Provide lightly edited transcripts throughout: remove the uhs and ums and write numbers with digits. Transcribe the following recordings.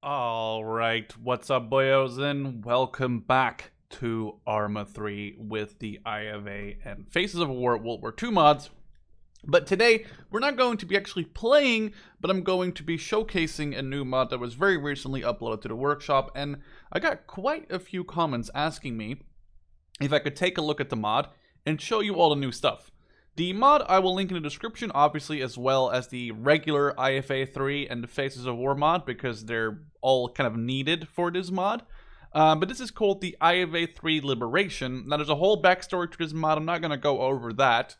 Alright, what's up boyos, and welcome back to ArmA 3 with the IFA and Faces of War World War II mods. But today, we're not going to be actually playing, but I'm going to be showcasing a new mod that was very recently uploaded to the workshop, and I got quite a few comments asking me if I could take a look at the mod and show you all the new stuff. The mod I will link in the description, obviously, as well as the regular IFA 3 and the Faces of War mod, because they're all kind of needed for this mod. But this is called the IFA 3 Liberation. Now, there's a whole backstory to this mod. I'm not going to go over that.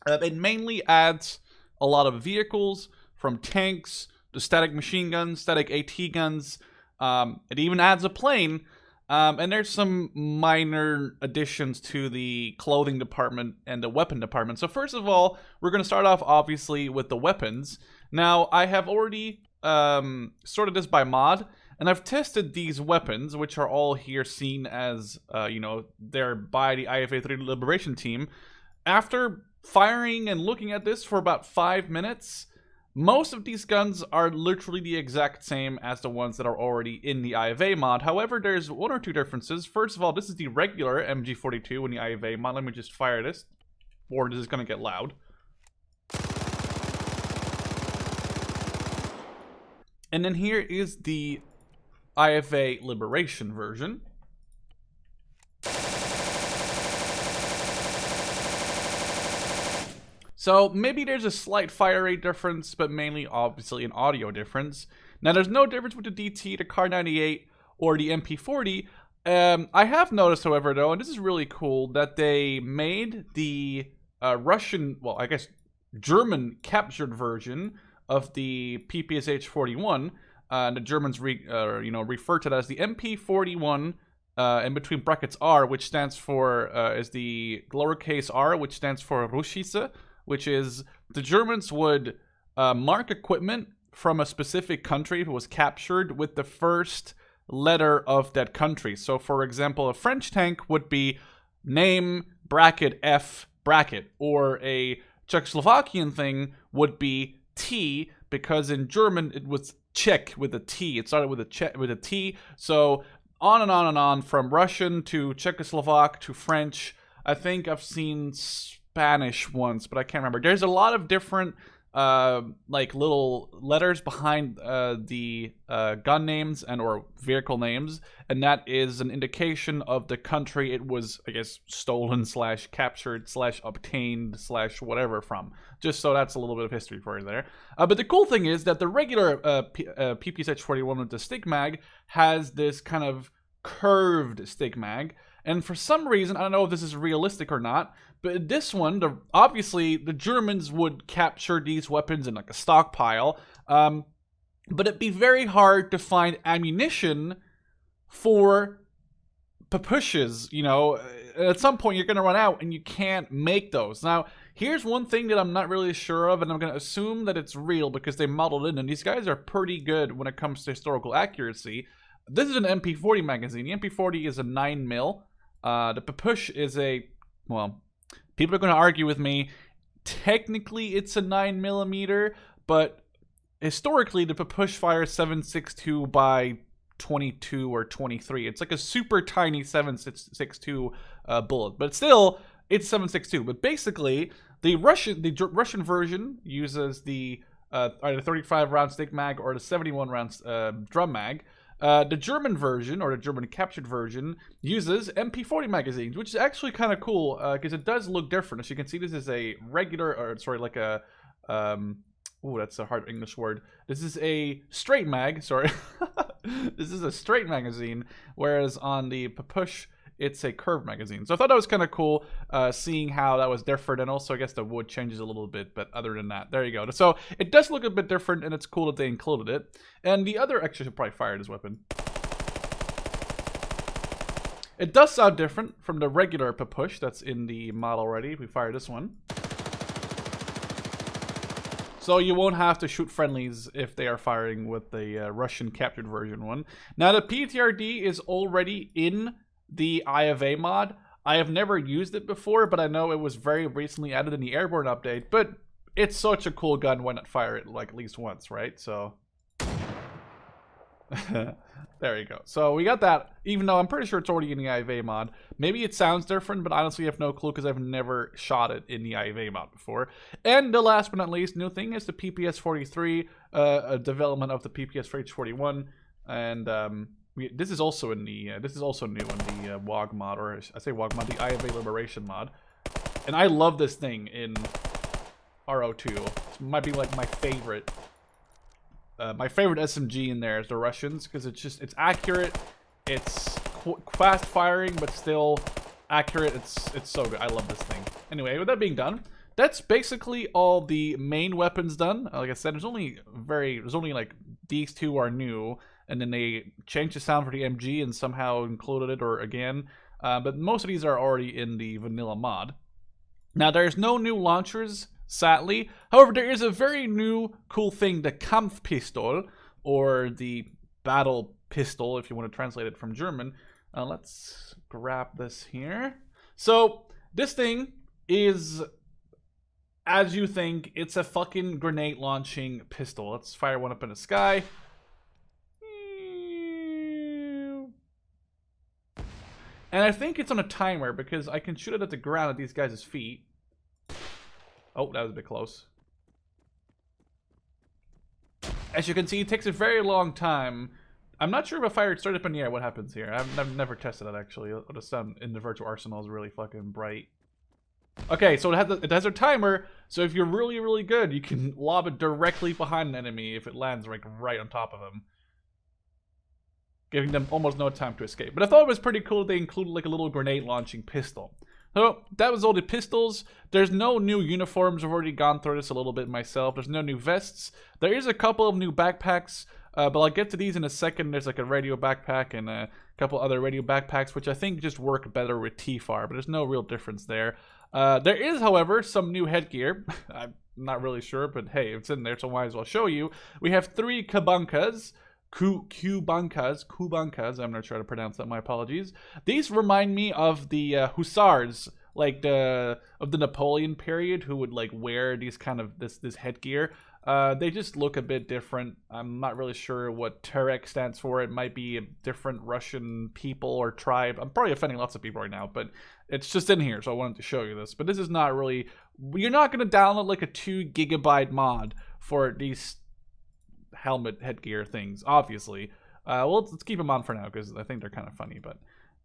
It mainly adds a lot of vehicles, from tanks to static machine guns, static AT guns. It even adds a plane. And there's some minor additions to the clothing department and the weapon department. So first of all, we're going to start off, obviously, with the weapons. Now, I have already sorted this by mod, and I've tested these weapons, which are all here seen as, they're by the IFA 3 Liberation team. After firing and looking at this for about 5 minutes, most of these guns are literally the exact same as the ones that are already in the IFA mod. However, there's one or two differences. First of all, this is the regular MG42 in the IFA mod. Let me just fire this, or this is going to get loud. And then here is the IFA Liberation version. So maybe there's a slight fire rate difference, but mainly obviously an audio difference. Now there's no difference with the DT, the Kar 98, or the MP40. I have noticed, however, though, and this is really cool, that they made the Russian, well, I guess German captured version of the PPSH-41. The Germans refer to that as the MP41 in between brackets R, which stands for is the lowercase r, which stands for Russische, which is the Germans would mark equipment from a specific country if it was captured with the first letter of that country. So, for example, a French tank would be name bracket F bracket, or a Czechoslovakian thing would be T, because in German it was Czech with a T. It started with a T. So on and on and on, from Russian to Czechoslovak to French. I think I've seen Spanish once, but I can't remember. There's a lot of different like little letters behind the gun names and or vehicle names, and that is an indication of the country it was, I guess, stolen slash captured slash obtained slash whatever from. Just so that's a little bit of history for you there. But the cool thing is that the regular PPSH-41 with the stick mag has this kind of curved stick mag. And for some reason, I don't know if this is realistic or not, but this one, obviously, the Germans would capture these weapons in like a stockpile, but it'd be very hard to find ammunition for papushes, you know. At some point, you're going to run out, and you can't make those. Now, here's one thing that I'm not really sure of, and I'm going to assume that it's real because they modeled it in, and these guys are pretty good when it comes to historical accuracy. This is an MP40 magazine. The MP40 is a 9mm. The Papush is a, well, people are going to argue with me. Technically, it's a 9mm, but historically, the Papush fires 7.62 by 22 or 23. It's like a super tiny 7.62 bullet, but still, it's 7.62. But basically, the Russian version uses the either 35 round stick mag or the 71 round drum mag. The German version, or the German captured version, uses MP40 magazines, which is actually kind of cool, because it does look different. As you can see, this is a regular, or sorry, like a, oh, that's a hard English word. This is a straight mag, sorry. This is a straight magazine, whereas on the Papush, it's a curved magazine. So I thought that was kind of cool, seeing how that was different, and also I guess the wood changes a little bit, but other than that, there you go. So it does look a bit different, and it's cool that they included it. And the other, actually, should probably fire this weapon. It does sound different from the regular Papush that's in the mod already if we fire this one. So you won't have to shoot friendlies if they are firing with the Russian captured version one. Now the PTRD is already in the IFA mod. I have never used it before, but I know it was very recently added in the Airborne update. But it's such a cool gun, why not fire it like at least once, right? So There you go. So we got that, even though I'm pretty sure it's already in the IFA mod. Maybe it sounds different, but honestly I have no clue because I've never shot it in the IFA mod before. And the last but not least new thing is the PPS-43, a development of the PPS-41, and this is also in the this is also new in the WOG mod, or I say WOG mod, the IFA Liberation mod. And I love this thing in RO2. It might be like my favorite. My favorite SMG in there is the Russians, because it's accurate, it's fast firing, but still accurate. It's so good. I love this thing. Anyway, with that being done, that's basically all the main weapons done. Like I said, there's only like these two are new, and then they changed the sound for the MG and somehow included it, or again. But most of these are already in the vanilla mod. Now, there's no new launchers, sadly. However, there is a very new cool thing, the Kampfpistol, or the battle pistol, if you want to translate it from German. Let's grab this here. So, this thing is, as you think, it's a fucking grenade launching pistol. Let's fire one up in the sky. And I think it's on a timer because I can shoot it at the ground at these guys' feet. Oh, that was a bit close. As you can see, it takes a very long time. I'm not sure if I fire it straight up in the air, what happens here. I've never tested it, actually. The sun in the virtual arsenal is really fucking bright. Okay, so it has a timer, so if you're really, really good, you can lob it directly behind an enemy if it lands like right on top of them, giving them almost no time to escape. But I thought it was pretty cool they included like a little grenade launching pistol. So that was all the pistols. There's no new uniforms. I've already gone through this a little bit myself. There's no new vests. There is a couple of new backpacks, but I'll get to these in a second. There's like a radio backpack and a couple other radio backpacks, which I think just work better with TFAR, but there's no real difference there. There is, however, some new headgear. I'm not really sure, but hey, it's in there, so I might as well show you. We have 3 Kubankas. Kubankas, I'm not sure how to pronounce that, my apologies. These remind me of the hussars, like of the Napoleon period, who would like wear these kind of this headgear. They just look a bit different. I'm not really sure what Terek stands for. It might be a different Russian people or tribe. I'm probably offending lots of people right now, but it's just in here, so I wanted to show you this. But this is not really, you're not going to download like a 2 GB mod for these helmet headgear things, obviously. Well, let's keep them on for now because I think they're kind of funny, but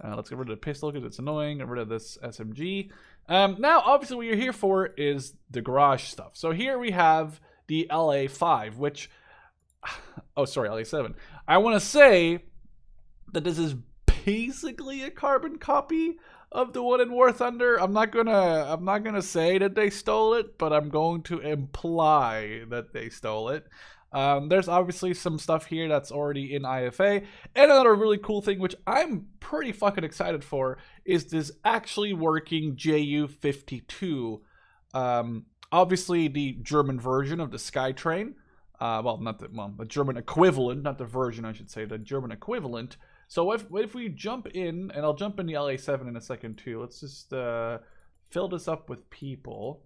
let's get rid of the pistol because it's annoying. Get rid of this SMG. Now, obviously, what you're here for is the garage stuff. So here we have the LA5, which, oh, sorry, LA7. I want to say that this is basically a carbon copy of the one in War Thunder. I'm not gonna say that they stole it, but I'm going to imply that they stole it. There's obviously some stuff here that's already in IFA. And another really cool thing, which I'm pretty fucking excited for, is this actually working Ju-52. Obviously the German version of the Skytrain. Well, the German equivalent, not the version, I should say, the German equivalent. So if we jump in, and I'll jump in the LA7 in a second too. Let's just fill this up with people.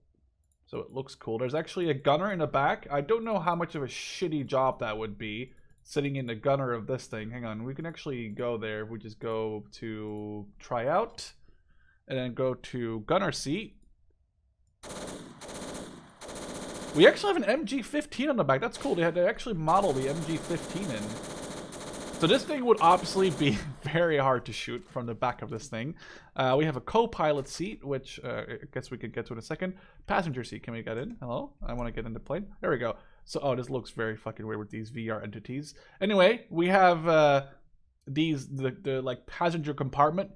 So it looks cool. There's actually a gunner in the back. I don't know how much of a shitty job that would be, sitting in the gunner of this thing. Hang on, we can actually go there. If we just go to tryout, and then go to gunner seat. We actually have an MG15 on the back. That's cool. They had to actually model the MG15 in. So this thing would obviously be very hard to shoot from the back of this thing. We have a co-pilot seat, which I guess we could get to in a second. Passenger seat, can we get in? Hello? I want to get in the plane. There we go. So, oh, this looks very fucking weird with these VR entities. Anyway, we have the like passenger compartment.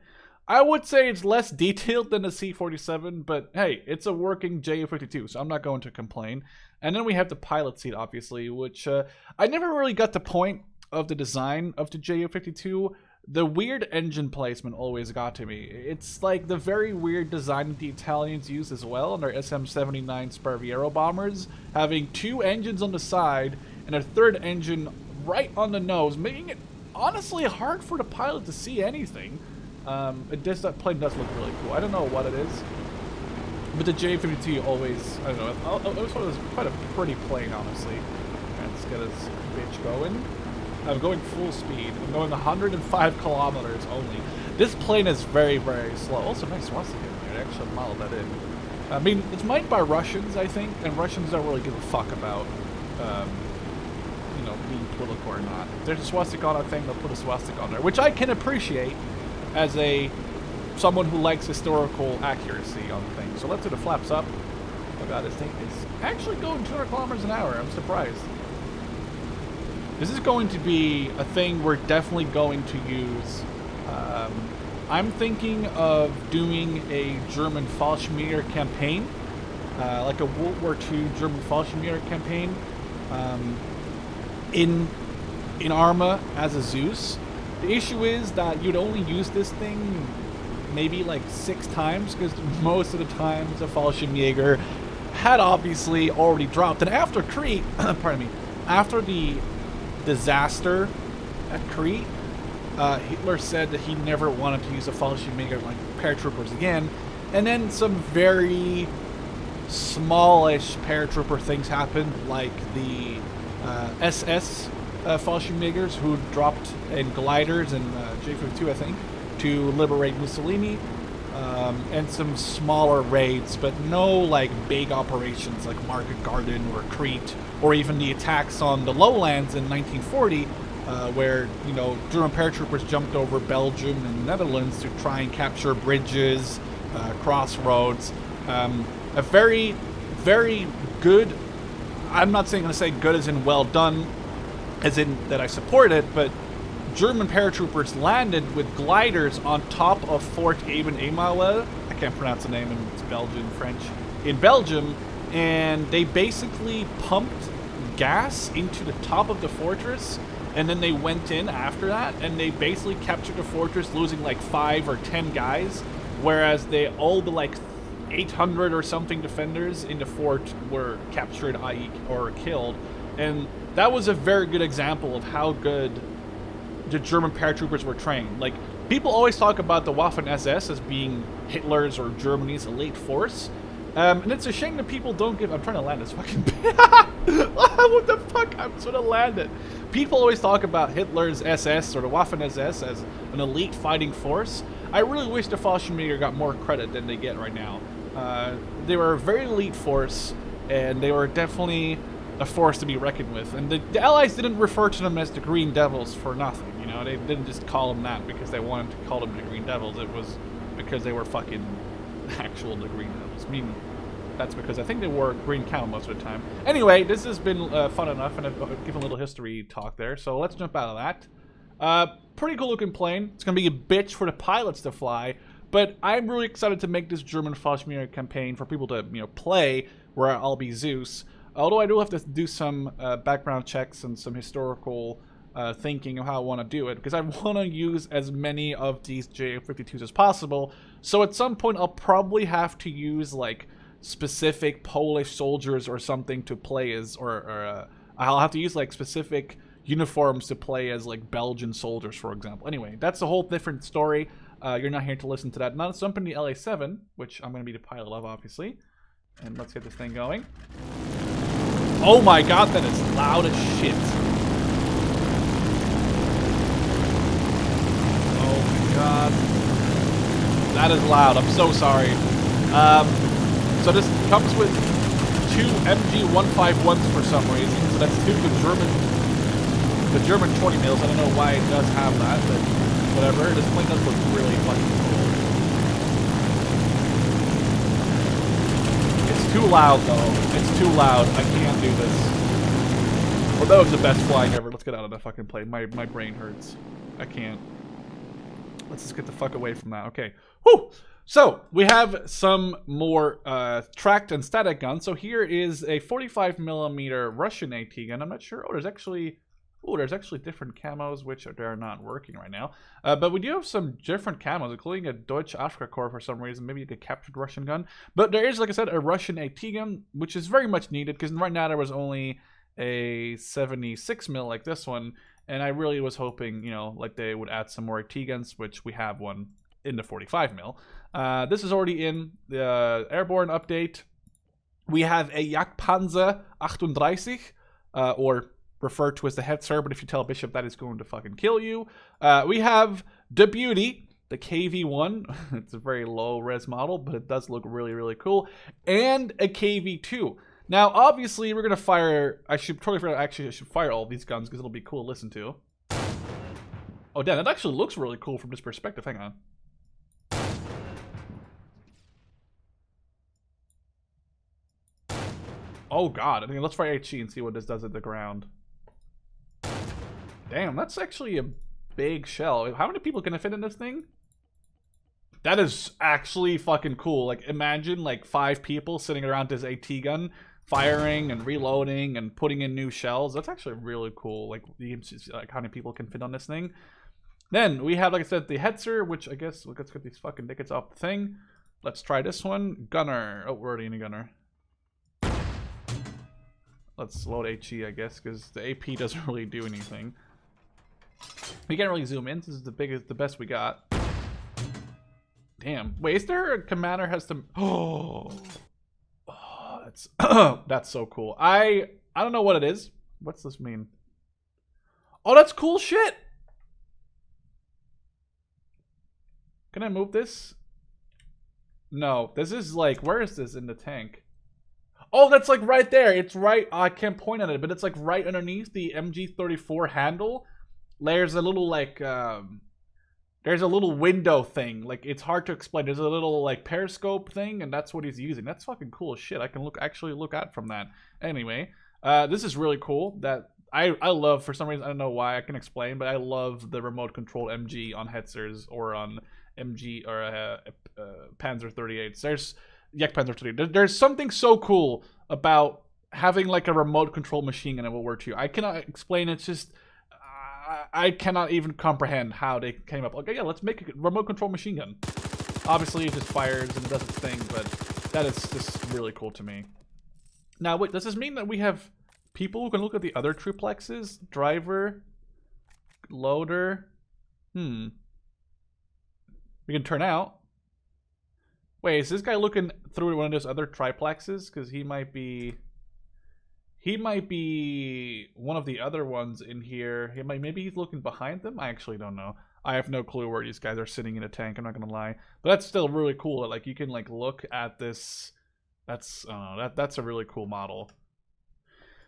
I would say it's less detailed than the C-47, but hey, it's a working Ju-52, so I'm not going to complain. And then we have the pilot seat, obviously, which I never really got the point of the design of the Ju-52. The weird engine placement always got to me. It's like the very weird design that the Italians use as well on their SM-79 Sparviero bombers, having 2 engines on the side and a 3rd engine right on the nose, making it honestly hard for the pilot to see anything. That plane does look really cool. I don't know what it is, but the Ju-52 always, I don't know, I always thought it was quite a pretty plane, honestly. Let's get this bitch going. I'm going full speed. I'm going 105 kilometers only. This plane is very, very slow. Also, nice swastika in there. They actually modeled that in. I mean, it's made by Russians, I think, and Russians don't really give a fuck about, you know, being political or not. If there's a swastika on a thing, they'll put a swastika on there, which I can appreciate as someone who likes historical accuracy on things. So let's do the flaps up. Oh god, this thing is actually going 200 kilometers an hour. I'm surprised. This is going to be a thing we're definitely going to use. I'm thinking of doing a German Fallschirmjaeger campaign, like a World War II German Fallschirmjaeger campaign, in ArmA as a Zeus. The issue is that you'd only use this thing maybe like 6 times, because most of the times a Fallschirmjaeger had obviously already dropped. And after Crete, pardon me, after the disaster at Crete, Hitler said that he never wanted to use a Fallschirmjaeger like paratroopers again, and then some very smallish paratrooper things happened, like the SS Fallschirmjägers who dropped in gliders and Ju-52, I think, to liberate Mussolini, and some smaller raids, but no like big operations like Market Garden or Crete, or even the attacks on the lowlands in 1940. Where, you know, German paratroopers jumped over Belgium and the Netherlands to try and capture bridges, crossroads. A very, very good, I'm not going to say good as in well done, as in that I support it, but German paratroopers landed with gliders on top of Fort Eben-Emanuel. I can't pronounce the name, and it's Belgian, French. In Belgium, and they basically pumped gas into the top of the fortress. And then they went in after that, and they basically captured the fortress, losing like 5 or 10 guys, whereas all the like 800 or something defenders in the fort were captured, i.e. or killed. And that was a very good example of how good the German paratroopers were trained. Like, people always talk about the Waffen-SS as being Hitler's or Germany's elite force. And it's a shame that people don't give... I'm trying to land this fucking... What the fuck? I'm trying to land it. People always talk about Hitler's SS or the Waffen-SS as an elite fighting force. I really wish the Fallschirmjäger got more credit than they get right now. They were a very elite force, and they were definitely a force to be reckoned with. And the Allies didn't refer to them as the Green Devils for nothing, you know? They didn't just call them that because they wanted to call them the Green Devils. It was because they were fucking actual the Green Devils. I mean, that's because I think they wore green camo most of the time. Anyway, this has been fun enough, and I've given a little history talk there, so let's jump out of that. Pretty cool looking plane. It's going to be a bitch for the pilots to fly, but I'm really excited to make this German Fallschirmjaeger campaign for people to, you know, play, where I'll be Zeus. Although I do have to do some background checks and some historical thinking of how I want to do it, because I want to use as many of these Ju-52s as possible. So at some point I'll probably have to use like specific Polish soldiers or something to play as, or I'll have to use like specific uniforms to play as like Belgian soldiers, for example. Anyway, that's a whole different story. You're not here to listen to that. Now let's jump in the LA7, which I'm going to be the pilot of, obviously. And let's get this thing going. Oh my god, that is loud as shit. Oh my god. That is loud. I'm so sorry. So this comes with 2 MG151s for some reason. So that's 2 the German 20 mils. I don't know why it does have that, but whatever. This plane does look really fucking cool. It's too loud though. It's too loud. I can't do this. Well, that was the best flying ever. Let's get out of that fucking plane. My brain hurts. I can't. Let's just get the fuck away from that. Okay. Whew! So, we have some more tracked and static guns. So here is a 45mm Russian AT gun. I'm not sure. Oh, there's actually different camos, which they're not working right now. But we do have some different camos, including a Deutsche Afrika Korps for some reason. Maybe a captured Russian gun. But there is, like I said, a Russian AT gun, which is very much needed, because right now there was only a 76mm like this one. And I really was hoping, you know, like they would add some more AT guns, which we have one in the 45mm. This is already in the airborne update. We have a Panzer 38, or referred to as the Hetzer, but if you tell Bishop that, it's going to fucking kill you. We have the Beauty, the KV-1. It's a very low res model, but it does look really, really cool. And a KV-2. Now, obviously, we're gonna fire. I should totally forget. Actually, I should fire all these guns because it'll be cool to listen to. Oh, damn! That actually looks really cool from this perspective. Hang on. Oh god! I mean, let's fire HE and see what this does at the ground. Damn, that's actually a big shell. How many people can it fit in this thing? That is actually fucking cool. Like, imagine like 5 people sitting around this AT gun, firing and reloading and putting in new shells. That's actually really cool. Like how many people can fit on this thing. Then we have, like I said, the Hetzer, which I guess, let's get these fucking tickets off the thing. Let's try this one. Gunner. Oh, we're already in a gunner. Let's load HE, I guess, because the AP doesn't really do anything. We can't really zoom in. This is the best we got. Damn. Wait, is there a commander has to... Oh, that's that's so cool. I don't know what it is. What's this mean? Oh, that's cool shit. Can I move this? No, this is like, where is this in the tank? Oh, that's like right there. It's right, I can't point at it, but it's like right underneath the MG34 handle. There's a little like, there's a little window thing. Like, it's hard to explain. There's a little like periscope thing, and that's what he's using. That's fucking cool as shit. I can actually look out from that. Anyway, this is really cool. That I love, for some reason, I don't know why, I can explain, but I love the remote control MG on Hetzers or on MG or Panzer 38s. There's Panzer 38. There's something so cool about having like a remote control machine gun in World War II. I cannot explain. It's just I cannot even comprehend how they came up. Okay, yeah, let's make a remote control machine gun. Obviously, it just fires and does its thing, but that is just really cool to me. Now, wait, does this mean that we have people who can look at the other triplexes? Driver, loader. We can turn out. Wait, is this guy looking through one of those other triplexes? Because he might be one of the other ones in here. Maybe he's looking behind them. I actually don't know. I have no clue where these guys are sitting in a tank. I'm not gonna lie, but that's still really cool. That, like, you can like look at this. That's that's a really cool model.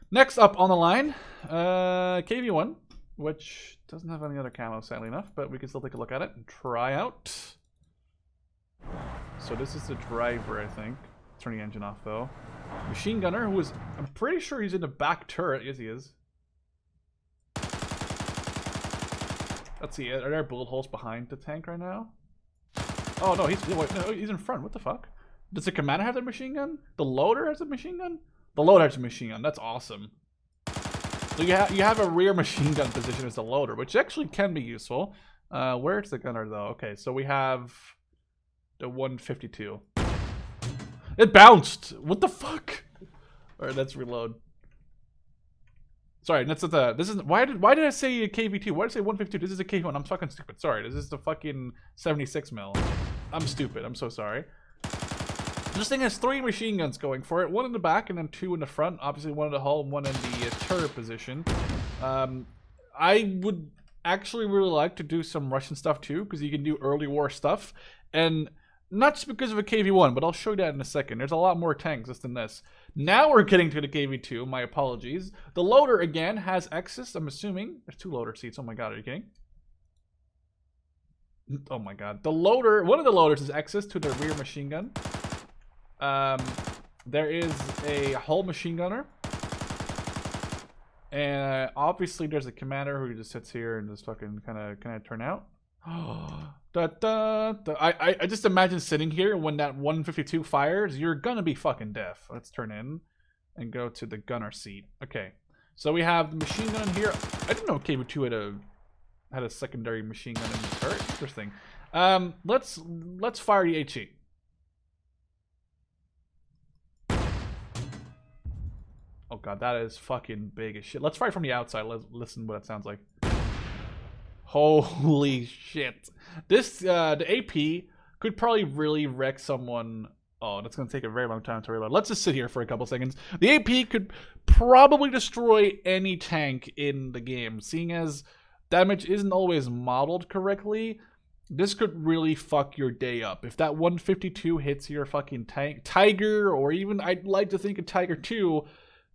Next up on the line, KV-1, which doesn't have any other camo, sadly enough, but we can still take a look at it and try out. So this is the driver, I think. Turn the engine off though. Machine gunner, who is, I'm pretty sure he's in the back turret. Yes, he is. Let's see, are there bullet holes behind the tank right now? Oh no, he's in front. What the fuck? Does the commander have the machine gun? The loader has a machine gun? The loader has a machine gun. That's awesome. So you have a rear machine gun position as the loader, which actually can be useful. Where's the gunner though? Okay, so we have the 152. It bounced. What the fuck? All right, let's reload. Sorry, that's the. This is why did I say a KV-2? Why did I say 152? This is a KV-1. I'm fucking stupid. Sorry, this is the fucking 76 mil. I'm stupid. I'm so sorry. This thing has 3 machine guns going for it. 1 in the back and then 2 in the front. Obviously, 1 in the hull and 1 in the turret position. I would actually really like to do some Russian stuff too, because you can do early war stuff, and not just because of a KV-1, but I'll show you that in a second. There's a lot more tanks just than this. Now we're getting to the KV-2. My apologies. The loader, again, has access, I'm assuming. There's 2 loader seats. Oh my god, are you kidding? Oh my god. The loader, one of the loaders has access to the rear machine gun. There is a hull machine gunner. And obviously there's a commander who just sits here and just fucking kind of turn out. I just imagine sitting here when that 152 fires, you're gonna be fucking deaf. Let's turn in and go to the gunner seat. Okay, so we have the machine gun here. I didn't know KV-2 had a secondary machine gun in the turret. Interesting. Let's fire the HE. Oh god, that is fucking big as shit. Let's fire from the outside. Let's listen what it sounds like. Holy shit. This, the AP could probably really wreck someone. Oh, that's going to take a very long time to reload. Let's just sit here for a couple seconds. The AP could probably destroy any tank in the game. Seeing as damage isn't always modeled correctly, this could really fuck your day up. If that 152 hits your fucking tank, Tiger, or even I'd like to think a Tiger 2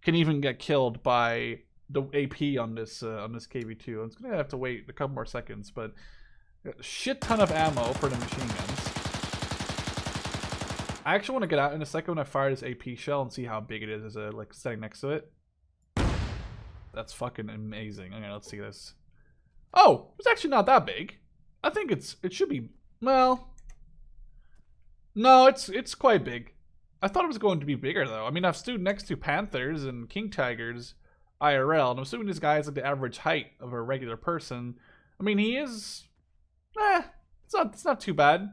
can even get killed by the AP on this KV-2. It's gonna have to wait a couple more seconds, but a shit ton of ammo for the machine guns. I actually want to get out in a second when I fire this AP shell and see how big it is as a like setting next to it. That's fucking amazing. Okay, let's see this. Oh, it's actually not that big. I think it should be, well, no, it's quite big. I thought it was going to be bigger though. I mean, I've stood next to Panthers and King Tigers IRL, and I'm assuming this guy is like the average height of a regular person. I mean, he is, it's not too bad.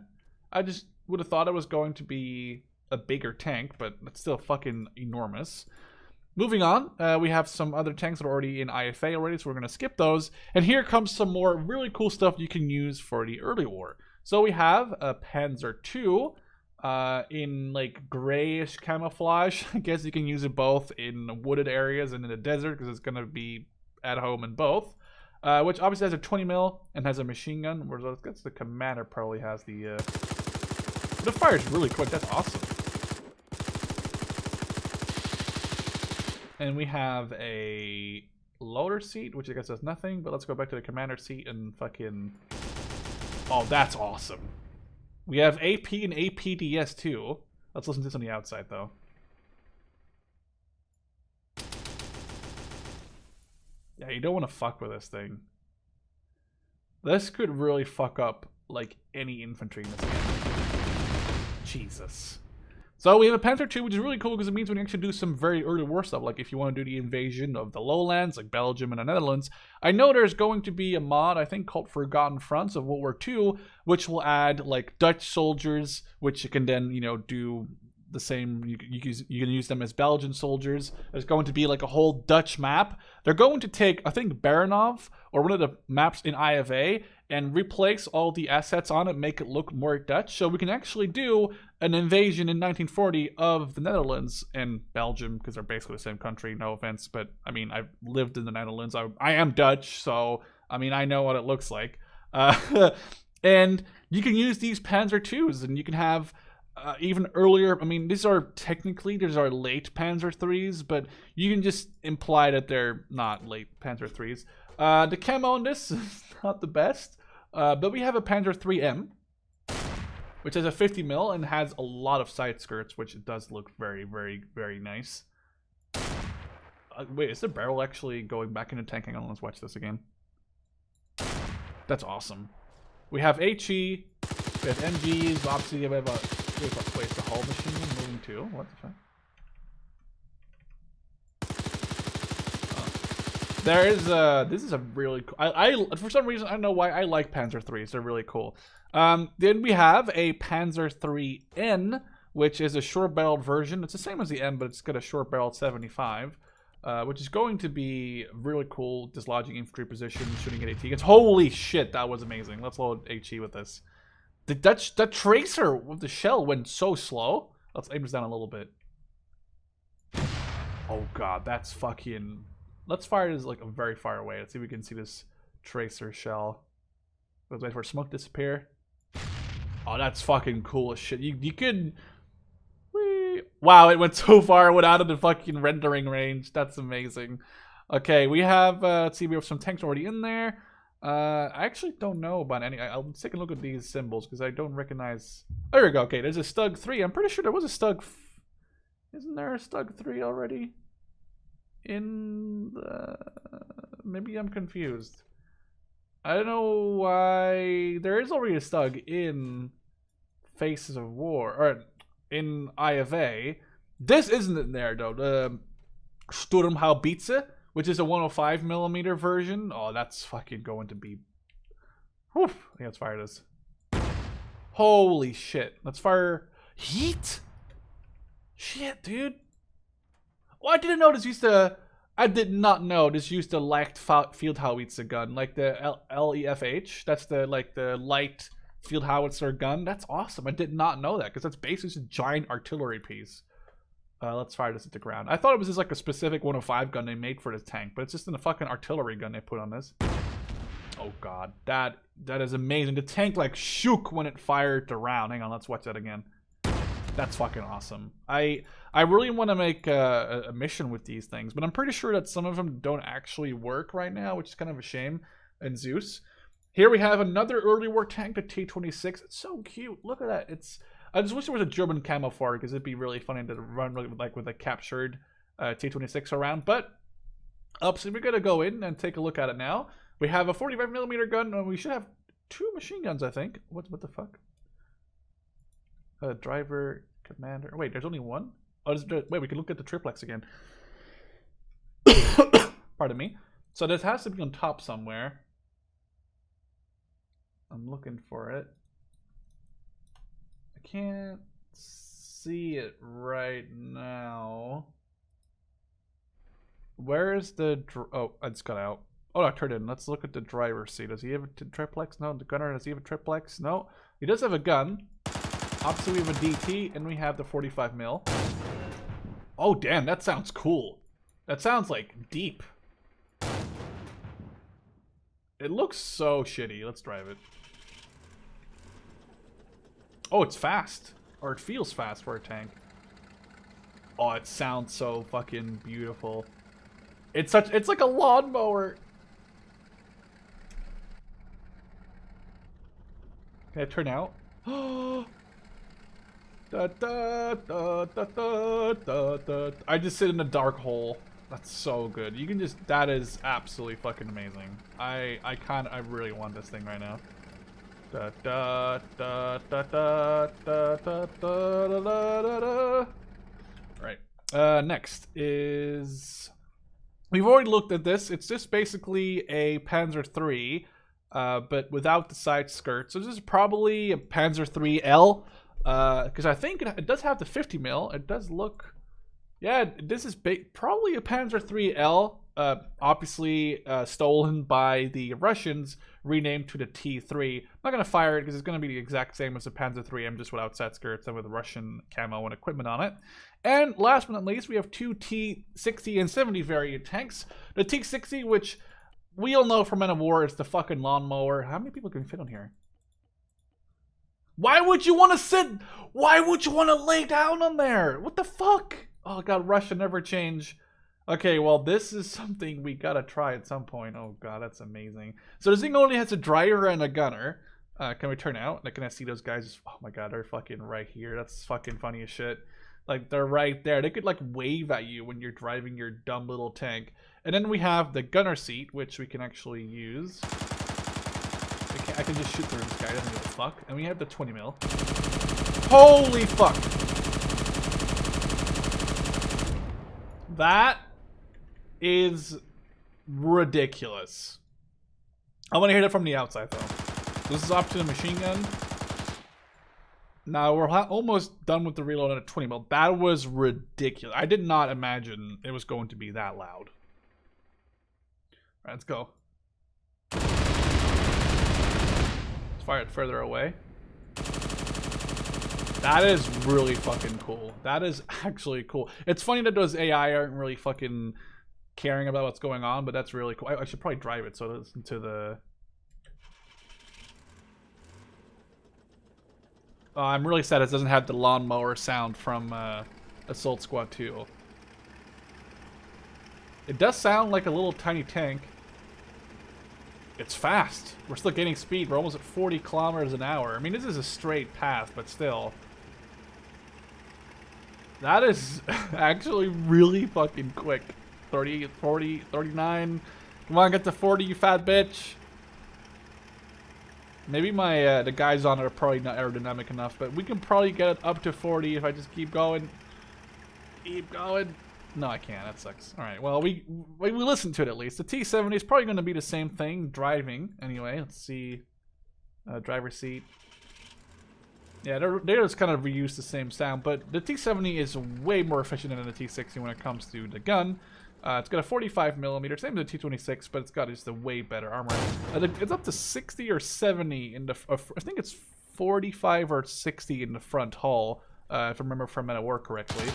I just would have thought it was going to be a bigger tank, but it's still fucking enormous. Moving on, we have some other tanks that are already in IFA already, so we're going to skip those. And here comes some more really cool stuff you can use for the early war. So we have a Panzer II in like grayish camouflage. I guess you can use it both in wooded areas and in the desert because it's going to be at home in both. Which obviously has a 20 mil and has a machine gun, whereas I guess the commander probably has the fires really quick. That's awesome. And we have a loader seat, which I guess does nothing, but let's go back to the commander seat and fucking... Oh, that's awesome. We have AP and APDS too. Let's listen to this on the outside, though. Yeah, you don't want to fuck with this thing. This could really fuck up, like, any infantry in this game. Jesus. So we have a Panther 2, which is really cool because it means we can actually do some very early war stuff. Like if you want to do the invasion of the lowlands, like Belgium and the Netherlands. I know there's going to be a mod, I think, called Forgotten Fronts of World War II, which will add like Dutch soldiers, which you can then, you know, do the same. You can use them as Belgian soldiers. There's going to be like a whole Dutch map. They're going to take, I think, Baranov or one of the maps in IFA and replace all the assets on it, make it look more Dutch. So we can actually do an invasion in 1940 of the Netherlands and Belgium, because they're basically the same country, no offense, but I mean, I've lived in the Netherlands. I am Dutch, so I mean, I know what it looks like. And you can use these Panzer IIs, and you can have even earlier, I mean, these are late Panzer IIIs, but you can just imply that they're not late Panzer IIIs. The camo on this is not the best, but we have a Panzer IIIM, which has a 50 mil and has a lot of side skirts, which it does look very, very, very nice. Wait, is the barrel actually going back into tanking? Hang on, let's watch this again. That's awesome. We have HE, we have MGs, obviously we have a wait, the hull machine moving too? What the fuck? There is this is a really cool, I for some reason, I don't know why, I like Panzer IIIs, they're really cool. Then we have a Panzer IIIN, which is a short-barreled version. It's the same as the M, but it's got a short-barreled 75, which is going to be really cool, dislodging infantry position, shooting at AT guns. Holy shit, that was amazing. Let's load HE with this. The tracer with the shell went so slow. Let's aim this down a little bit. Oh god, that's fucking... Let's fire this like very far away. Let's see if we can see this tracer shell. Let's wait for smoke to disappear. Oh, that's fucking cool as shit. You could... Wow, it went so far, it went out of the fucking rendering range. That's amazing. Okay, we have, let's see, we have some tanks already in there. I actually don't know about any. I'll take a look at these symbols because I don't recognize. There we go. Okay, there's a Stug 3. I'm pretty sure there was a Stug. Isn't there a Stug 3 already? In the... Maybe I'm confused. I don't know why. There is already a Stug in Faces of War, or in IFA. This isn't in there though. The Sturmhaubitze, which is a 105mm version. Oh, that's fucking going to be... Whew. I think let's fire this. Holy shit. Let's fire... Heat? Shit, dude. Well, I didn't know this used to... I did not know this used to light field howitzer gun. Like the LEFH. That's the, like, the light field howitzer gun. That's awesome. I did not know that, because that's basically just a giant artillery piece. Let's fire this at the ground. I thought it was just like a specific 105 gun they made for the tank, but it's just in a fucking artillery gun they put on this. Oh god, that is amazing. The tank like shook when it fired the round. Hang on, let's watch that again. That's fucking awesome. I really want to make a mission with these things, but I'm pretty sure that some of them don't actually work right now, which is kind of a shame. And Zeus. Here we have another early war tank, the T26. It's so cute. Look at that. I just wish there was a German camo for it, because it'd be really funny to run like with a captured T26 around. But so we're gonna go in and take a look at it now. We have a 45mm gun, and we should have 2 machine guns, I think. What the fuck? Driver, commander. Wait, there's only 1? Oh, wait, we can look at the triplex again. Pardon me. So this has to be on top somewhere. I'm looking for it. I can't see it right now. Where is the... Oh, I just got out. Oh, I turned in. Let's look at the driver's seat. Does he have a triplex? No. The gunner, does he have a triplex? No. He does have a gun. Obviously, we have a DT, and we have the 45mm. Oh, damn. That sounds cool. That sounds, like, deep. It looks so shitty. Let's drive it. Oh, it's fast. Or it feels fast for a tank. Oh, it sounds so fucking beautiful. It's like a lawnmower. Can I turn out? Da, da, da, da, da, da, da. I just sit in a dark hole. That's so good. You can just, that is absolutely fucking amazing. I really want this thing right now. Da da da da da da da da da da da. Right. Next is, we've already looked at this. It's just basically a Panzer III, but without the side skirt. So this is probably a Panzer IIIL, because I think it does have the 50mm. It does look, yeah. This is probably a Panzer IIIL. Obviously stolen by the Russians, renamed to the T3. I'm not going to fire it because it's going to be the exact same as the Panzer IIIM, just without set skirts and with Russian camo and equipment on it. And last but not least, we have 2 T60 and 70 variant tanks. The T60, which we all know from Men of War, is the fucking lawnmower. How many people can fit on here? Why would you want to sit? Why would you want to lay down on there? What the fuck? Oh god, Russia never change. Okay, well, this is something we gotta try at some point. Oh god, that's amazing. So this thing only has a driver and a gunner. Can we turn out? Like, can I see those guys? Oh my god, they're fucking right here. That's fucking funny as shit. Like, they're right there. They could, like, wave at you when you're driving your dumb little tank. And then we have the gunner seat, which we can actually use. I can just shoot through this guy. Doesn't give a fuck. And we have the 20mm. Holy fuck! That is ridiculous. I want to hit it from the outside though. This is up to the machine gun. Now we're almost done with the reload on a 20mm. That was ridiculous. I did not imagine it was going to be that loud. Alright, let's go. Let's fire it further away. That is really fucking cool. That is actually cool. It's funny that those AI aren't really fucking caring about what's going on, but that's really cool. I should probably drive it so listen to the... I'm really sad it doesn't have the lawnmower sound from Assault Squad 2. It does sound like a little tiny tank. It's fast. We're still gaining speed. We're almost at 40 kilometers an hour. I mean, this is a straight path, but still. That is actually really fucking quick. 30, 40, 39. Come on, get to 40, you fat bitch. Maybe my the guys on it are probably not aerodynamic enough, but we can probably get it up to 40 if I just keep going. Keep going. No, I can't. That sucks. All right. Well, we listened to it at least. The T70 is probably going to be the same thing, driving. Anyway, let's see. Driver's seat. Yeah, they just kind of reuse the same sound, but the T70 is way more efficient than the T60 when it comes to the gun. It's got a 45mm, same as the T26, but it's got just a way better armor. It's up to 60 or 70 in the. I think it's 45 or 60 in the front hull, if I remember from Men at War correctly.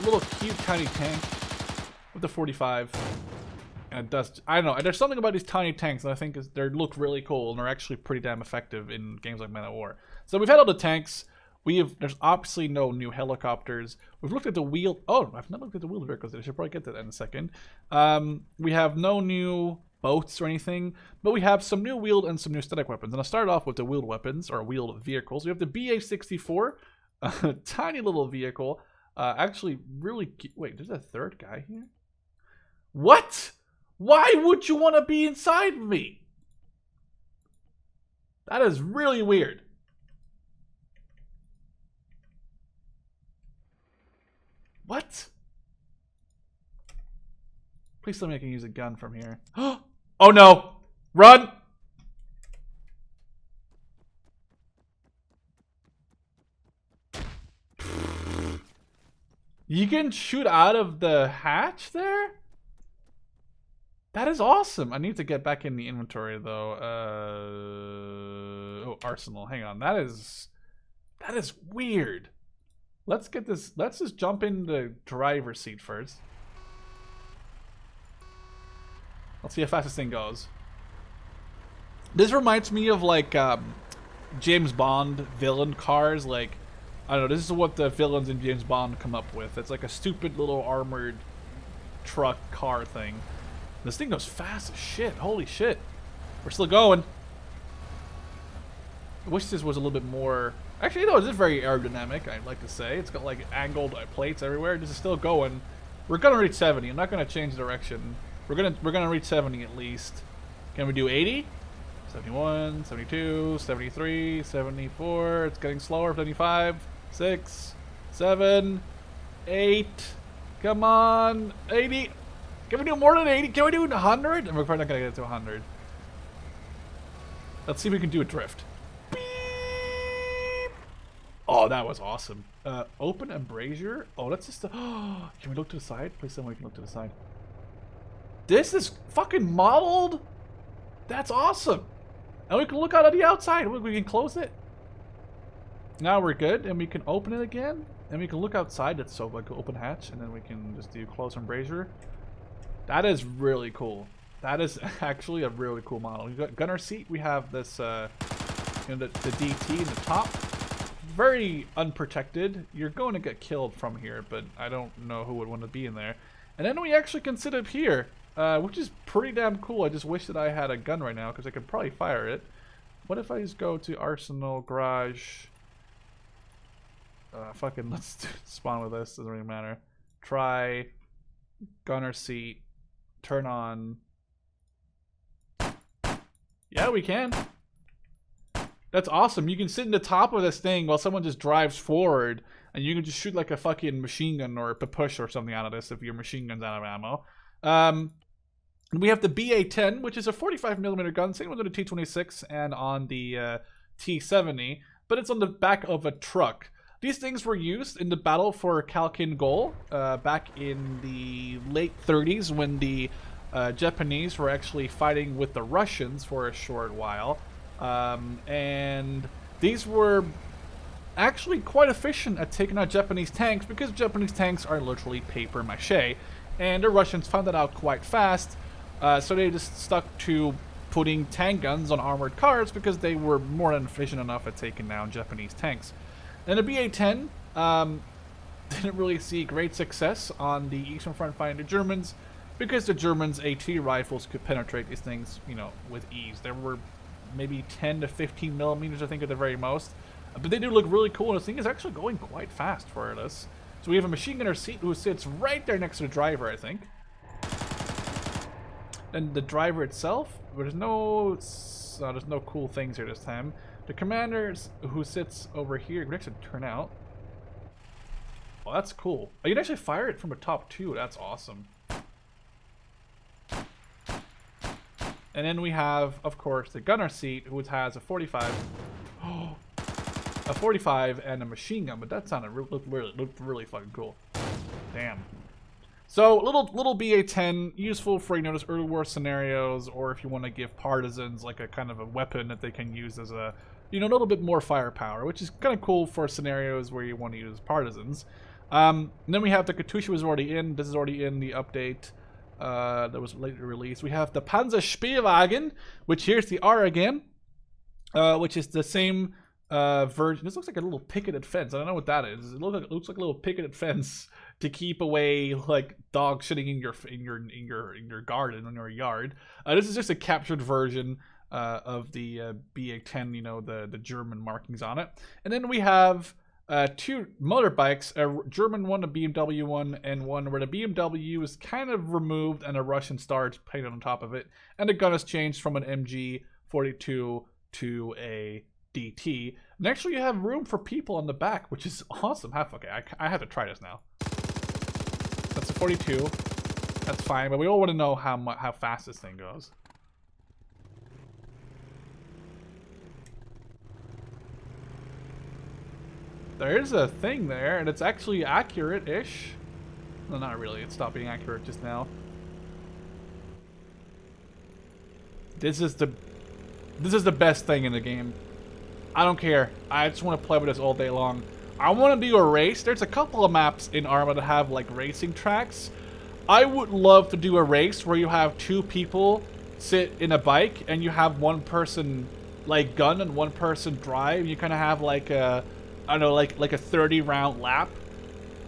little cute tiny tank with the 45. And it does, I don't know, there's something about these tiny tanks that I think they look really cool and they're actually pretty damn effective in games like Man at War. So we've had all the tanks. There's obviously no new helicopters. We've looked at the wheel. Oh, I've not looked at the wheeled vehicles. I should probably get to that in a second. We have no new boats or anything, but we have some new wheeled and some new static weapons. And I'll start off with the wheeled weapons, or wheeled vehicles. We have the BA-64, a tiny little vehicle. Actually, really, wait, there's a third guy here? What? Why would you want to be inside me? That is really weird. What? Please tell me I can use a gun from here. Oh no! Run! You can shoot out of the hatch there? That is awesome. I need to get back in the inventory though. Oh, arsenal. Hang on. That is weird. Let's get this. Let's just jump in the driver's seat first. Let's see how fast this thing goes. This reminds me of like James Bond villain cars. Like, I don't know. This is what the villains in James Bond come up with. It's like a stupid little armored truck car thing. This thing goes fast as shit. Holy shit. We're still going. I wish this was a little bit more... Actually, no, this is very aerodynamic, I'd like to say. It's got like angled plates everywhere. This is still going. We're gonna reach 70. I'm not gonna change direction. We're gonna reach 70 at least. Can we do 80? 71, 72, 73, 74. It's getting slower. 75, 6, 7, 8. Come on. 80. Can we do more than 80? Can we do 100? We're probably not gonna get to 100. Let's see if we can do a drift. Beep. Oh, that was awesome. Open embrasure. Oh, that's just. Can we look to the side? Please tell me we can look to the side. This is fucking modeled. That's awesome. And we can look out at the outside. We can close it. Now we're good, and we can open it again, and we can look outside. That's so like an open hatch, and then we can just do close embrasure. That is really cool. That is actually a really cool model. We've got gunner seat. We have this, the DT in the top. Very unprotected. You're going to get killed from here, but I don't know who would want to be in there. And then we actually can sit up here, which is pretty damn cool. I just wish that I had a gun right now because I could probably fire it. What if I just go to Arsenal, Garage? Fucking let's spawn with this. Doesn't really matter. Try gunner seat. Turn on. Yeah, we can. That's awesome. You can sit in the top of this thing while someone just drives forward, and you can just shoot like a fucking machine gun or a push or something out of this if your machine gun's out of ammo. We have the BA-10, which is a 45mm gun, same with the T-26 and on the T-70, but it's on the back of a truck. These things were used in the battle for Khalkhin Gol back in the late 30s when the Japanese were actually fighting with the Russians for a short while. And these were actually quite efficient at taking out Japanese tanks because Japanese tanks are literally paper mache. And the Russians found that out quite fast, so they just stuck to putting tank guns on armored cars because they were more than efficient enough at taking down Japanese tanks. And the BA-10 didn't really see great success on the Eastern Front fighting the Germans because the Germans' AT rifles could penetrate these things, you know, with ease. There were maybe 10 to 15 millimeters, I think, at the very most. But they do look really cool, and this thing is actually going quite fast for this. So we have a machine gunner seat who sits right there next to the driver, I think. And the driver itself, there's no cool things here this time. The commander who sits over here, can actually turn out. Oh, that's cool. Oh, you can actually fire it from the top too. That's awesome. And then we have, of course, the gunner seat, who has a 45. Oh, a 45 and a machine gun, but that looked really fucking cool. Damn. So little BA-10, useful for, you know, just early war scenarios, or if you want to give partisans like a kind of a weapon that they can use as a, you know, a little bit more firepower, which is kind of cool for scenarios where you want to use partisans. And then we have the Katusha was already in. This is already in the update that was later released. We have the Panzer Spielwagen, which here's the R again, which is the same version. This looks like a little picketed fence. I don't know what that is. It looks like a little picketed fence to keep away like dogs shitting in your garden, in your yard. This is just a captured version of the BA-10, you know, the German markings on it. And then we have two motorbikes, a German one, a BMW one, and one where the BMW is kind of removed and a Russian star is painted on top of it. And the gun has changed from an MG42 to a DT. And actually you have room for people on the back, which is awesome. Okay, I have to try this now. That's a 42. That's fine, but we all want to know how fast this thing goes. There is a thing there, and it's actually accurate-ish. No, not really. It stopped being accurate just now. This is the best thing in the game. I don't care. I just want to play with this all day long. I want to do a race. There's a couple of maps in ArmA that have like racing tracks. I would love to do a race where you have two people sit in a bike and you have one person like gun and one person drive. You kind of have like a, I don't know, like a 30 round lap,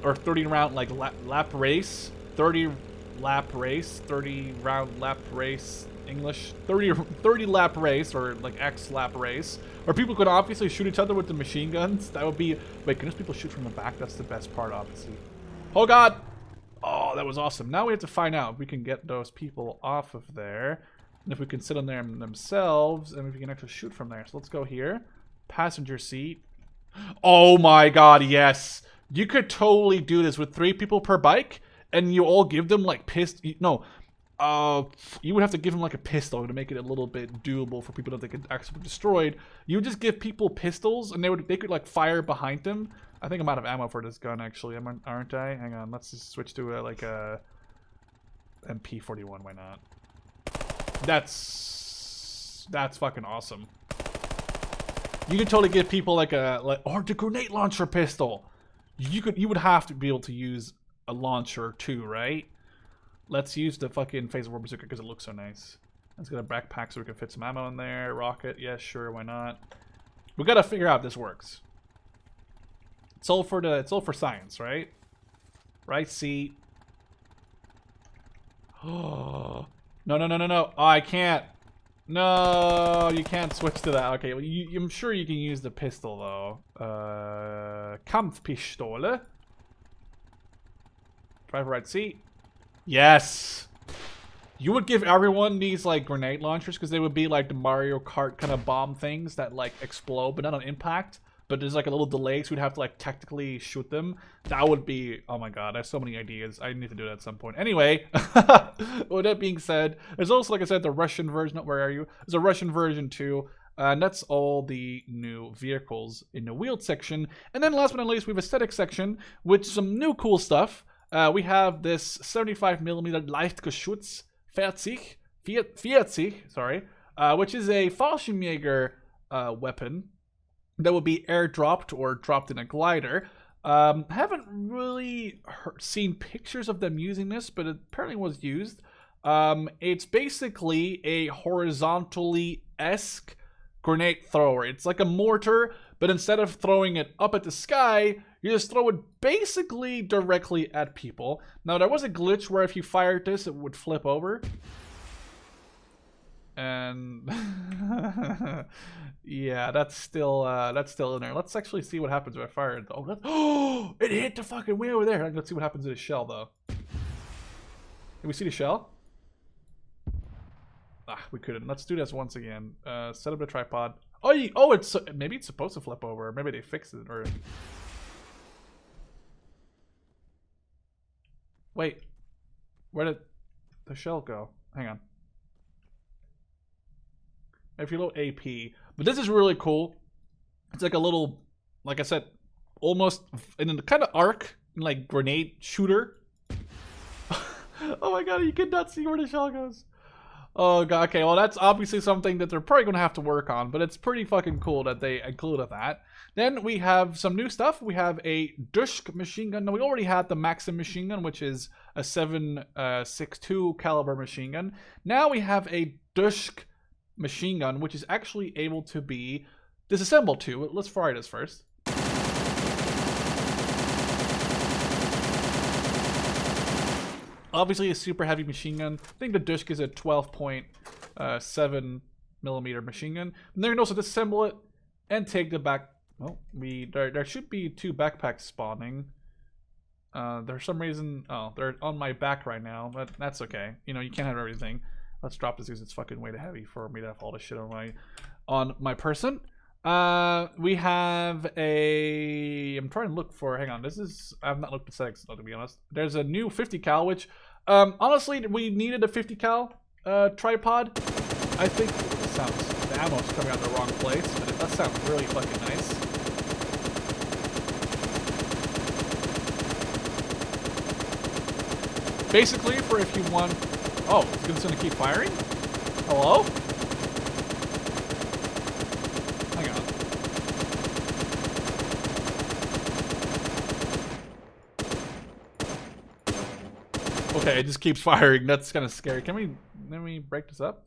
or 30 round like lap race, 30 lap race, 30 round lap race, English, 30 lap race, or like X lap race, or people could obviously shoot each other with the machine guns. That would be, wait, can those people shoot from the back? That's the best part, obviously. Oh god! Oh, that was awesome. Now we have to find out if we can get those people off of there, and if we can sit on them themselves, and if we can actually shoot from there. So let's go here. Passenger seat. Oh my god, yes! You could totally do this with 3 people per bike, and you all give them like you would have to give them like a pistol to make it a little bit doable for people that they could actually be destroyed. You would just give people pistols, and they could like fire behind them. I think I'm out of ammo for this gun actually, aren't I? Hang on, let's just switch to like a MP41. Why not? That's fucking awesome. You could totally give people or the grenade launcher pistol. You would have to be able to use a launcher too, right? Let's use the fucking Phase War Bazooka because it looks so nice. Let's get a backpack so we can fit some ammo in there. Rocket, yeah, sure, why not? We gotta figure out if this works. It's all for science, right? Right seat. Oh no! Oh, I can't. No, you can't switch to that. Okay, well, I'm sure you can use the pistol though. Kampfpistole. Driver right seat. Yes! You would give everyone these like grenade launchers because they would be like the Mario Kart kind of bomb things that like explode but not on impact. But there's like a little delay, so we'd have to like tactically shoot them. That would be, oh my god, I have so many ideas. I need to do that at some point. Anyway, with that being said, there's also, like I said, the Russian version. Where are you? There's a Russian version too. And that's all the new vehicles in the wheeled section. And then last but not least, we have aesthetic section, with some new cool stuff. We have this 75mm Leichtgeschütz Fiat C, sorry, which is a Fallschirmjaeger weapon that will be airdropped or dropped in a glider. Haven't really seen pictures of them using this, but it apparently was used. It's basically a horizontally-esque grenade thrower. It's like a mortar, but instead of throwing it up at the sky, you just throw it basically directly at people. Now, there was a glitch where if you fired this, it would flip over. And yeah, that's still in there. Let's actually see what happens if I fire it. Oh, it hit the fucking way over there. Let's see what happens to the shell, though. Can we see the shell? Ah, we couldn't. Let's do this once again. Set up the tripod. Oh, it's maybe it's supposed to flip over. Maybe they fixed it, or wait, where did the shell go? Hang on. If you load AP, but this is really cool. It's like a little, like I said, almost in a kind of arc, like grenade shooter. Oh my god, you cannot see where the shell goes. Oh god, okay, well that's obviously something that they're probably gonna have to work on, but it's pretty fucking cool that they included that. Then we have some new stuff. We have a Dusk machine gun. Now we already had the Maxim machine gun, which is a 7.62 caliber machine gun. Now we have a Dusk machine gun, which is actually able to be disassembled too. Let's fire this first. Obviously a super heavy machine gun. I think the Dusk is a 12.7 millimeter machine gun. And they can also disassemble it and take the back. Oh, there should be 2 backpacks spawning. There's some reason. Oh, they're on my back right now, but that's okay. You know, you can't have everything. Let's drop this because it's fucking way too heavy for me to have all this shit on my person. We have a. I'm trying to look for. Hang on. I've not looked at settings, to be honest. There's a new 50 cal, which, honestly, we needed a 50 cal tripod. I think the ammo's coming out of the wrong place, but it does sound really fucking nice. Basically, for if you want. Oh, it's gonna keep firing? Hello? Hang on. Okay, it just keeps firing. That's kind of scary. Let me break this up?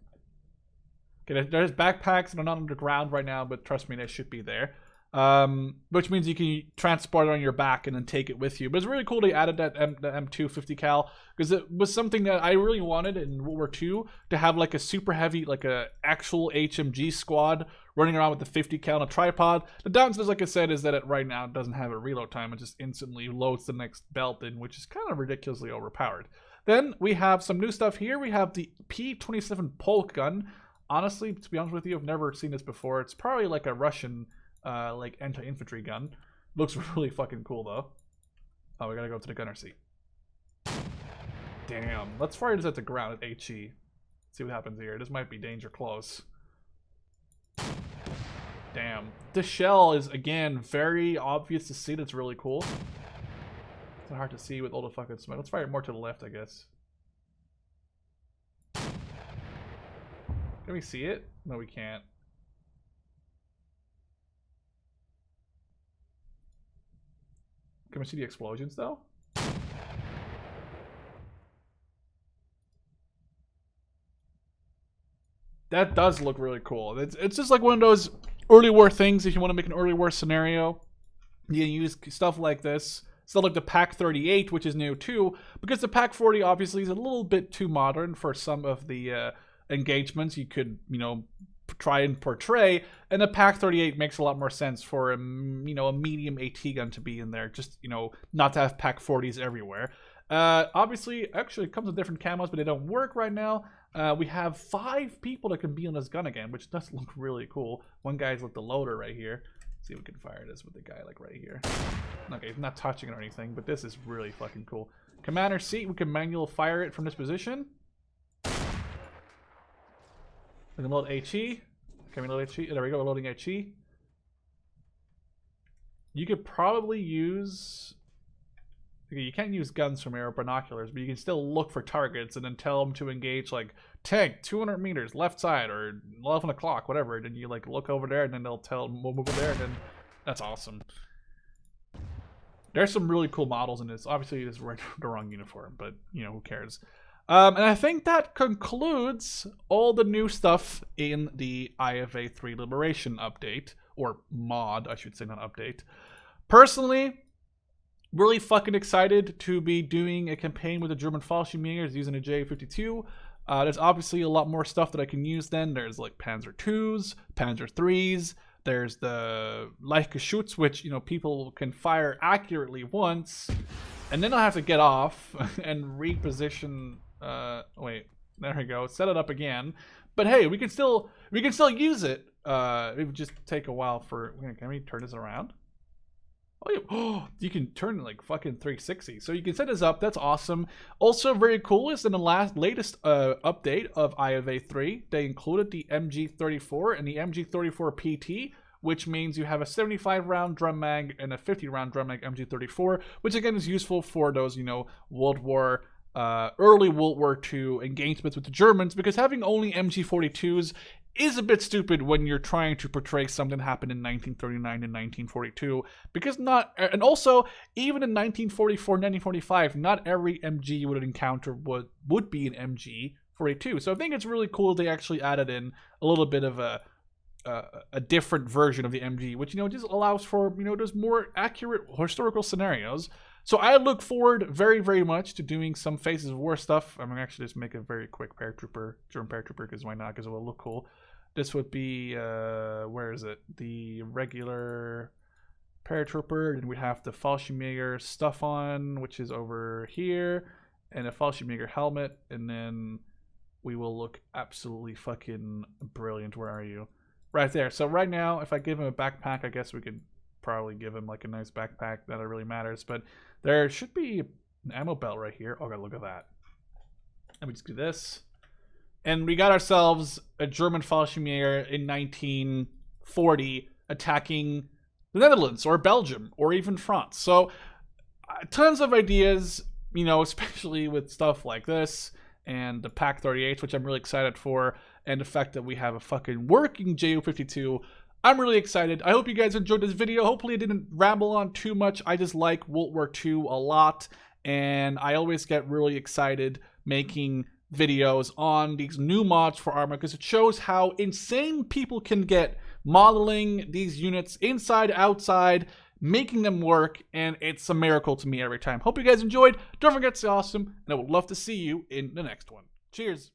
Okay, there's backpacks that are not underground right now, but trust me, they should be there. Which means you can transport it on your back and then take it with you. But it's really cool they added that the M2 50 cal, because it was something that I really wanted in World War II, to have like a super heavy, like a actual HMG squad running around with the 50 cal and a tripod. The downside, like I said, is that it right now doesn't have a reload time. It just instantly loads the next belt in, which is kind of ridiculously overpowered. Then we have some new stuff here. We have the P27 Polt gun. Honestly, to be honest with you, I've never seen this before. It's probably like a Russian like anti-infantry gun. Looks really fucking cool though. Oh, we gotta go to the gunner seat. Damn. Let's fire this at the ground at HE. See what happens here. This might be danger close. Damn. The shell is, again, very obvious to see. That's really cool. It's hard to see with all the fucking smoke. Let's fire it more to the left, I guess. Can we see it? No, we can't. Can we see the explosions though? That does look really cool. It's just like one of those early war things. If you want to make an early war scenario, you use stuff like this. Stuff like the Pak 38, which is new too, because the Pak 40 obviously is a little bit too modern for some of the engagements you could, you know, try and portray, and the Pak 38 makes a lot more sense for a, you know, a medium AT gun to be in there, just, you know, not to have Pak 40s everywhere. Obviously, actually, it comes with different camos, but they don't work right now. We have 5 people that can be on this gun again, which does look really cool. One guy's like the loader right here. Let's see if we can fire this with the guy like right here. Okay, he's not touching it or anything, but this is really fucking cool. Commander seat, we can manual fire it from this position. We can load HE. Can we load HE? There we go, we're loading HE. You could probably use... Okay, you can't use guns from air or binoculars, but you can still look for targets and then tell them to engage, like, tank, 200 meters, left side, or 11 o'clock, whatever. And then you, like, look over there, and then they'll tell them, we'll move over there, and then... That's awesome. There's some really cool models in this. Obviously, it is wearing the wrong uniform, but, you know, who cares? And I think that concludes all the new stuff in the IFA 3 Liberation update, or mod, I should say, not update. Personally, really fucking excited to be doing a campaign with the German Fallschirmjaeger using a Ju-52. There's obviously a lot more stuff that I can use then. There's like Panzer 2s, Panzer 3s. There's the Leichtgeschütz, which, you know, people can fire accurately once, and then I'll have to get off and reposition. Wait, there we go. Set it up again. But hey, we can still use it. It would just take a while for. Can we turn this around? Oh, you can turn it like fucking 360. So you can set this up. That's awesome. Also very cool is in the latest update of IFA 3, they included the MG34 and the MG34 PT, which means you have a 75 round drum mag and a 50 round drum mag MG34, which again is useful for those, you know, World War early World War II engagements with the Germans, because having only MG42s is a bit stupid when you're trying to portray something that happened in 1939 and 1942, because and also, even in 1944, 1945, not every MG you would encounter would be an MG42. So I think it's really cool they actually added in a little bit of a different version of the MG, which, just allows for, those more accurate historical scenarios. So I look forward very, very much to doing some Faces of War stuff. I'm going to actually just make a very quick paratrooper, German paratrooper, because why not? Because it will look cool. This would be, where is it? The regular paratrooper, and we have the Fallschirmjaeger stuff on, which is over here, and a Fallschirmjaeger helmet, and then we will look absolutely fucking brilliant. Where are you? Right there. So right now, if I give him a backpack, I guess we could probably give him like a nice backpack. That really matters. But there should be an ammo belt right here. Oh god, look at that. Let me just do this. And we got ourselves a German Fallschirmjaeger in 1940 attacking the Netherlands or Belgium or even France. So tons of ideas, especially with stuff like this and the Pak 38, which I'm really excited for, and the fact that we have a fucking working Ju-52. I'm really excited. I hope you guys enjoyed this video. Hopefully it didn't ramble on too much. I just like World War II a lot, and I always get really excited making videos on these new mods for ArmA, because it shows how insane people can get modeling these units inside, outside, making them work, and it's a miracle to me every time. Hope you guys enjoyed. Don't forget to stay awesome, and I would love to see you in the next one. Cheers.